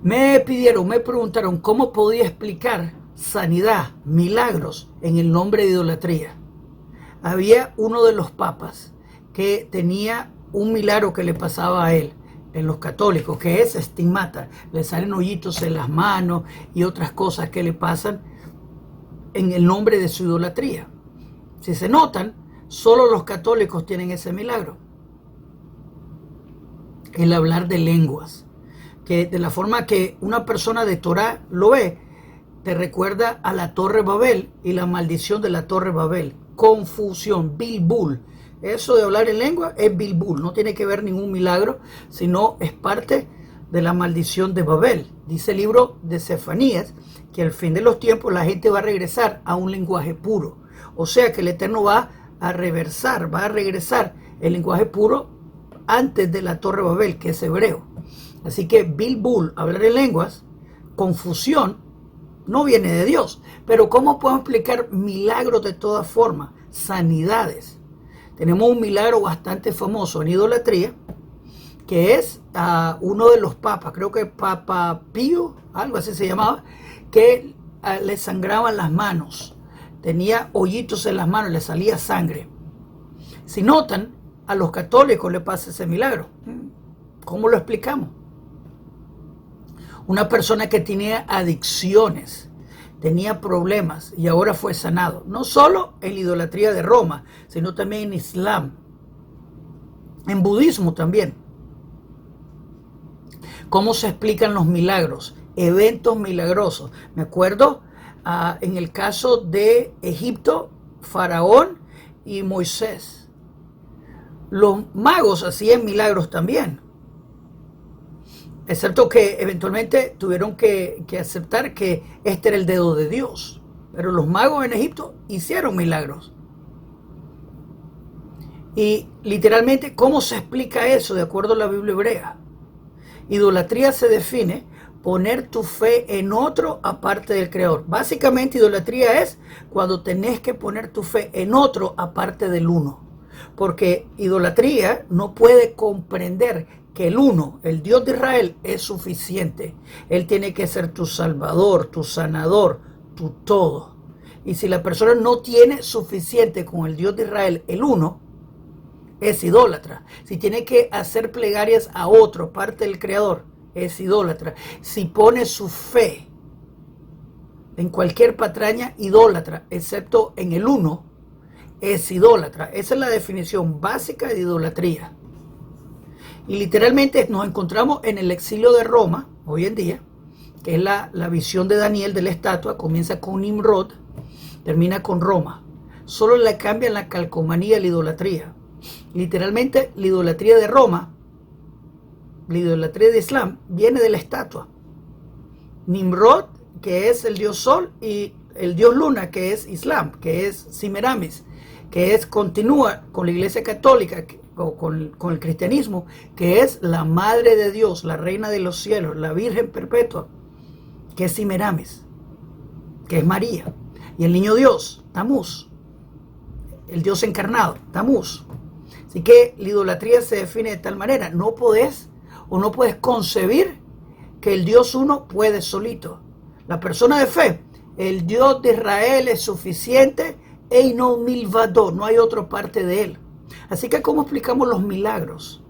Me preguntaron cómo podía explicar sanidad, milagros en el nombre de idolatría. Había uno de los papas que tenía un milagro que le pasaba a él en los católicos, que es estigmata, le salen hoyitos en las manos y otras cosas que le pasan en el nombre de su idolatría. Si se notan, solo los católicos tienen ese milagro, el hablar de lenguas, que de la forma que una persona de Torah lo ve, te recuerda a la Torre Babel y la maldición de la Torre Babel. Confusión, bilbul. Eso de hablar en lengua es bilbul, no tiene que ver ningún milagro, sino es parte de la maldición de Babel. Dice el libro de Cefanías que al fin de los tiempos la gente va a regresar a un lenguaje puro. O sea que el Eterno va a regresar el lenguaje puro antes de la Torre Babel, que es hebreo. Así que bilbul, hablar en lenguas, confusión, no viene de Dios. Pero ¿cómo podemos explicar milagros de todas formas? Sanidades. Tenemos un milagro bastante famoso en idolatría, que es uno de los papas, creo que Papa Pío, algo así se llamaba, que le sangraban las manos. Tenía hoyitos en las manos, le salía sangre. Si notan, a los católicos le pasa ese milagro. ¿Cómo lo explicamos? Una persona que tenía adicciones, tenía problemas y ahora fue sanado. No solo en la idolatría de Roma, sino también en Islam, en budismo también. ¿Cómo se explican los milagros? Eventos milagrosos. Me acuerdo en el caso de Egipto, Faraón y Moisés. Los magos hacían milagros también. Excepto que eventualmente tuvieron que aceptar que este era el dedo de Dios. Pero los magos en Egipto hicieron milagros. Y literalmente, ¿cómo se explica eso de acuerdo a la Biblia hebrea? Idolatría se define poner tu fe en otro aparte del Creador. Básicamente, idolatría es cuando tenés que poner tu fe en otro aparte del uno. Porque idolatría no puede comprender que el uno, el Dios de Israel, es suficiente. Él tiene que ser tu salvador, tu sanador, tu todo. Y si la persona no tiene suficiente con el Dios de Israel, el uno, es idólatra. Si tiene que hacer plegarias a otro, parte del Creador, es idólatra. Si pone su fe en cualquier patraña, idólatra, excepto en el uno, es idólatra. Esa es la definición básica de idolatría. Y literalmente nos encontramos en el exilio de Roma, hoy en día, que es la visión de Daniel de la estatua, comienza con Nimrod, termina con Roma. Solo le cambian la calcomanía a la idolatría. Literalmente, la idolatría de Roma, la idolatría de Islam, viene de la estatua. Nimrod, que es el dios Sol, y el dios Luna, que es Islam, que es Semiramis, que continúa con la Iglesia Católica, con el cristianismo, que es la Madre de Dios, la Reina de los Cielos, la Virgen Perpetua, que es Semiramis, que es María. Y el niño Dios, Tamuz, el Dios encarnado, Tamuz. Así que la idolatría se define de tal manera, no puedes concebir que el Dios uno puede solito. La persona de fe, el Dios de Israel es suficiente, Eino milvado, no hay otra parte de él. Así que ¿cómo explicamos los milagros?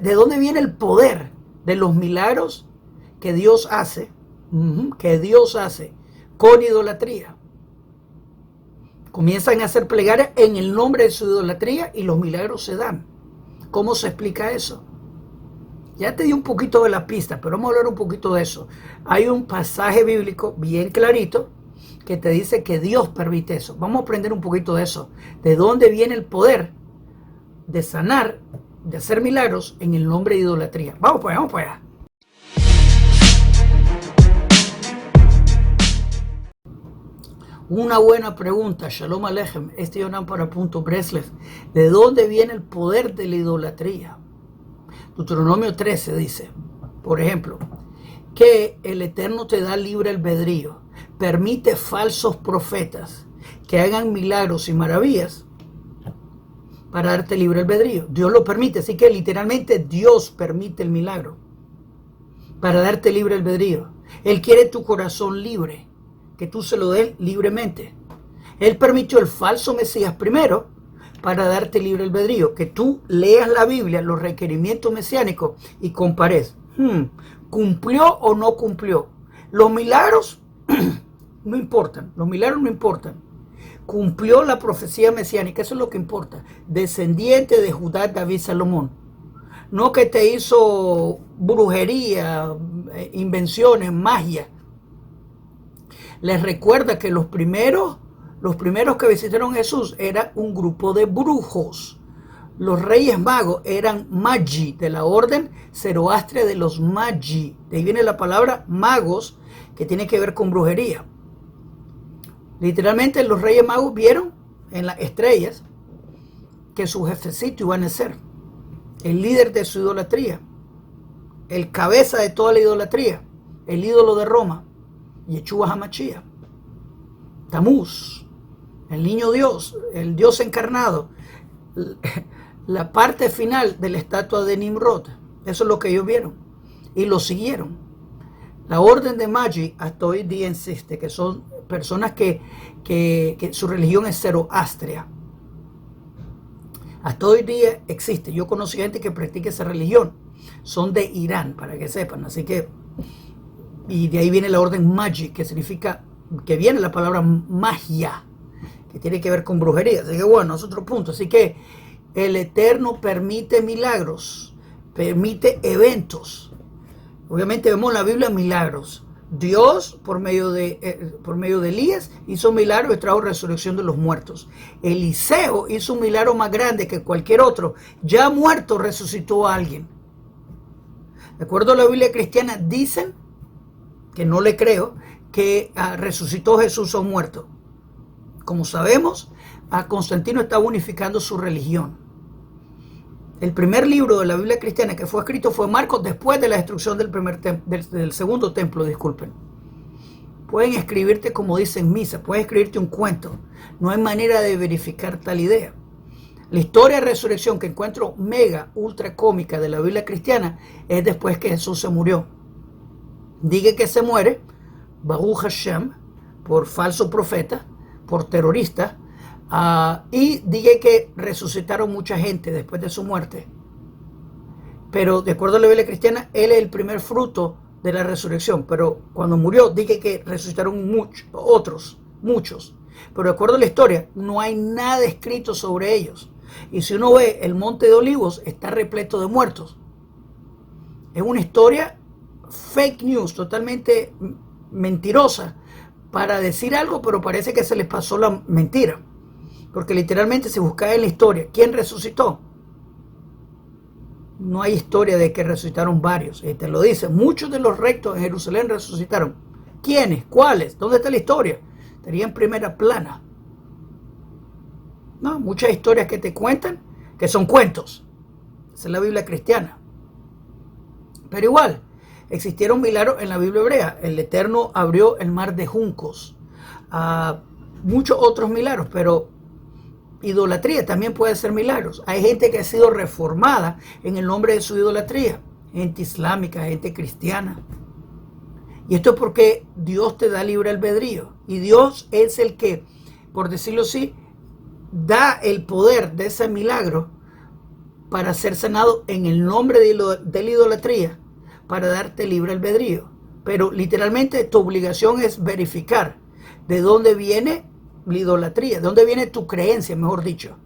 ¿De dónde viene el poder de los milagros que Dios hace? Con idolatría. Comienzan a hacer plegarias en el nombre de su idolatría y los milagros se dan. ¿Cómo se explica eso? Ya te di un poquito de la pista, pero vamos a hablar un poquito de eso. Hay un pasaje bíblico bien clarito que te dice que Dios permite eso. Vamos a aprender un poquito de eso. ¿De dónde viene el poder de sanar, de hacer milagros en el nombre de idolatría? Vamos para allá. Una buena pregunta, Shalom Aleichem, Yonan para Punto Breslev. ¿De dónde viene el poder de la idolatría? Deuteronomio 13 dice, por ejemplo, que el Eterno te da libre albedrío, permite falsos profetas que hagan milagros y maravillas para darte libre albedrío. Dios lo permite, así que literalmente Dios permite el milagro. para darte libre albedrío. Él quiere tu corazón libre, que tú se lo des libremente. Él permitió el falso Mesías primero para darte libre albedrío, que tú leas la Biblia, los requerimientos mesiánicos y compares. ¿Cumplió o no cumplió? Los milagros no importan, los milagros no importan. Cumplió la profecía mesiánica, eso es lo que importa. Descendiente de Judá, David, Salomón. No que te hizo brujería, invenciones, magia. Les recuerda que los primeros que visitaron a Jesús era un grupo de brujos. Los reyes magos eran magi, de la orden zoroastria de los magi. De ahí viene la palabra magos, que tiene que ver con brujería. Literalmente los reyes magos vieron en las estrellas que su jefecito iba a nacer, el líder de su idolatría, el cabeza de toda la idolatría, el ídolo de Roma, Yeshua HaMashiach, Tamuz, el niño Dios, el Dios encarnado, la parte final de la estatua de Nimrod. Eso es lo que ellos vieron y lo siguieron. La orden de Magi hasta hoy día insiste, que son personas que su religión es zoroastria. Hasta hoy día existe. Yo conocí gente que practica esa religión. Son de Irán, para que sepan. Así que, y de ahí viene la orden Magi, que significa, que viene la palabra magia, que tiene que ver con brujería. Así que bueno, es otro punto. Así que el Eterno permite milagros, permite eventos. Obviamente vemos en la Biblia milagros. Dios, por medio de Elías, hizo un milagro y trajo resurrección de los muertos. Eliseo hizo un milagro más grande que cualquier otro. Ya muerto resucitó a alguien. De acuerdo a la Biblia cristiana, dicen, que no le creo, que resucitó Jesús a un muerto. Como sabemos, Constantino estaba unificando su religión. El primer libro de la Biblia cristiana que fue escrito fue Marcos, después de la destrucción del segundo templo, disculpen. Pueden escribirte como dicen misa, pueden escribirte un cuento. No hay manera de verificar tal idea. La historia de resurrección que encuentro mega, ultra cómica de la Biblia cristiana es después que Jesús se murió. Dice que se muere, Baruch Hashem, por falso profeta, por terrorista, y dije que resucitaron mucha gente después de su muerte. Pero de acuerdo a la Biblia cristiana, él es el primer fruto de la resurrección. Pero cuando murió, dije que resucitaron muchos. Pero de acuerdo a la historia, no hay nada escrito sobre ellos. Y si uno ve el Monte de Olivos, está repleto de muertos. Es una historia fake news, totalmente mentirosa, para decir algo, pero parece que se les pasó la mentira. Porque literalmente si buscas en la historia, ¿quién resucitó? No hay historia de que resucitaron varios. Te lo dice, muchos de los rectos en Jerusalén resucitaron. ¿Quiénes? ¿Cuáles? ¿Dónde está la historia? Estaría en primera plana. No, muchas historias que te cuentan que son cuentos. Esa es la Biblia cristiana. Pero igual, existieron milagros en la Biblia hebrea. El Eterno abrió el mar de juncos. Muchos otros milagros, pero idolatría también puede ser milagros. Hay gente que ha sido reformada en el nombre de su idolatría. Gente islámica, gente cristiana. Y esto es porque Dios te da libre albedrío. Y Dios es el que, por decirlo así, da el poder de ese milagro para ser sanado en el nombre de la idolatría, para darte libre albedrío. Pero literalmente tu obligación es verificar de dónde viene la idolatría, de dónde viene tu creencia, mejor dicho.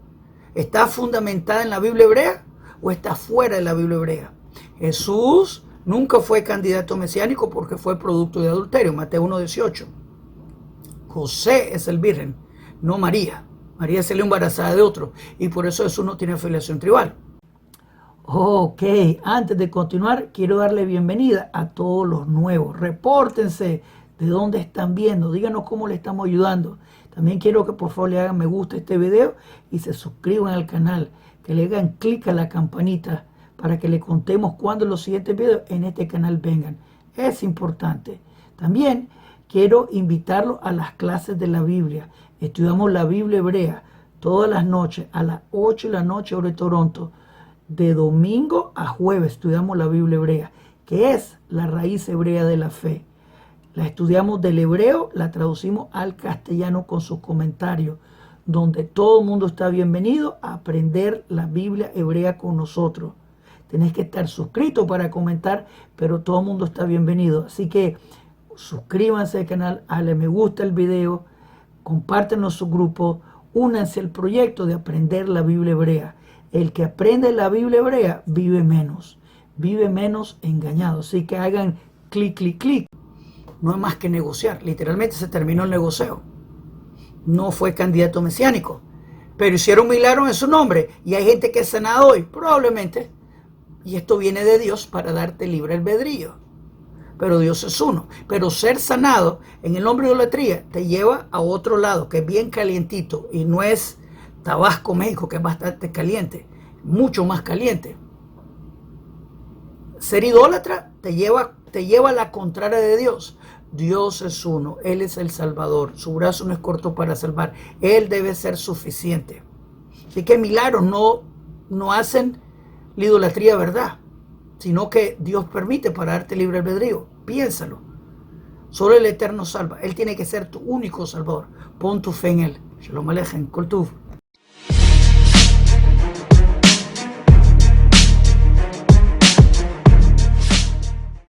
¿Está fundamentada en la Biblia hebrea o está fuera de la Biblia hebrea? Jesús nunca fue candidato mesiánico porque fue producto de adulterio, Mateo 1:18. José es el virgen, no María. María salió embarazada de otro y por eso Jesús no tiene afiliación tribal. Ok, antes de continuar, quiero darle bienvenida a todos los nuevos. Repórtense de dónde están viendo, díganos cómo le estamos ayudando. También quiero que por favor le hagan me gusta a este video y se suscriban al canal, que le hagan clic a la campanita para que le contemos cuando los siguientes videos en este canal vengan. Es importante. También quiero invitarlos a las clases de la Biblia. Estudiamos la Biblia hebrea todas las noches a las 8 de la noche hora de Toronto. De domingo a jueves estudiamos la Biblia hebrea. que es la raíz hebrea de la fe. La estudiamos del hebreo, la traducimos al castellano con sus comentarios, donde todo el mundo está bienvenido a aprender la Biblia hebrea con nosotros. Tenés que estar suscrito para comentar, pero todo el mundo está bienvenido. Así que suscríbanse al canal, dale me gusta el video, compártenos su grupo, únanse al proyecto de aprender la Biblia hebrea. El que aprende la Biblia hebrea vive menos engañado. Así que hagan clic, clic, clic. No es más que negociar. Literalmente se terminó el negocio. No fue candidato mesiánico, pero hicieron milagros en su nombre. Y hay gente que es sanada hoy, probablemente. Y esto viene de Dios para darte libre albedrío. Pero Dios es uno. Pero ser sanado en el nombre de idolatría te lleva a otro lado, que es bien calientito. Y no es Tabasco, México, que es bastante caliente. Mucho más caliente. Ser idólatra te lleva a la contraria de Dios. Dios es uno, Él es el Salvador, su brazo no es corto para salvar, Él debe ser suficiente. Así que milagros no hacen la idolatría verdad, sino que Dios permite para darte libre albedrío. Piénsalo. Solo el Eterno salva, Él tiene que ser tu único Salvador. Pon tu fe en Él. Shalom Aleichem, Kol Tuv.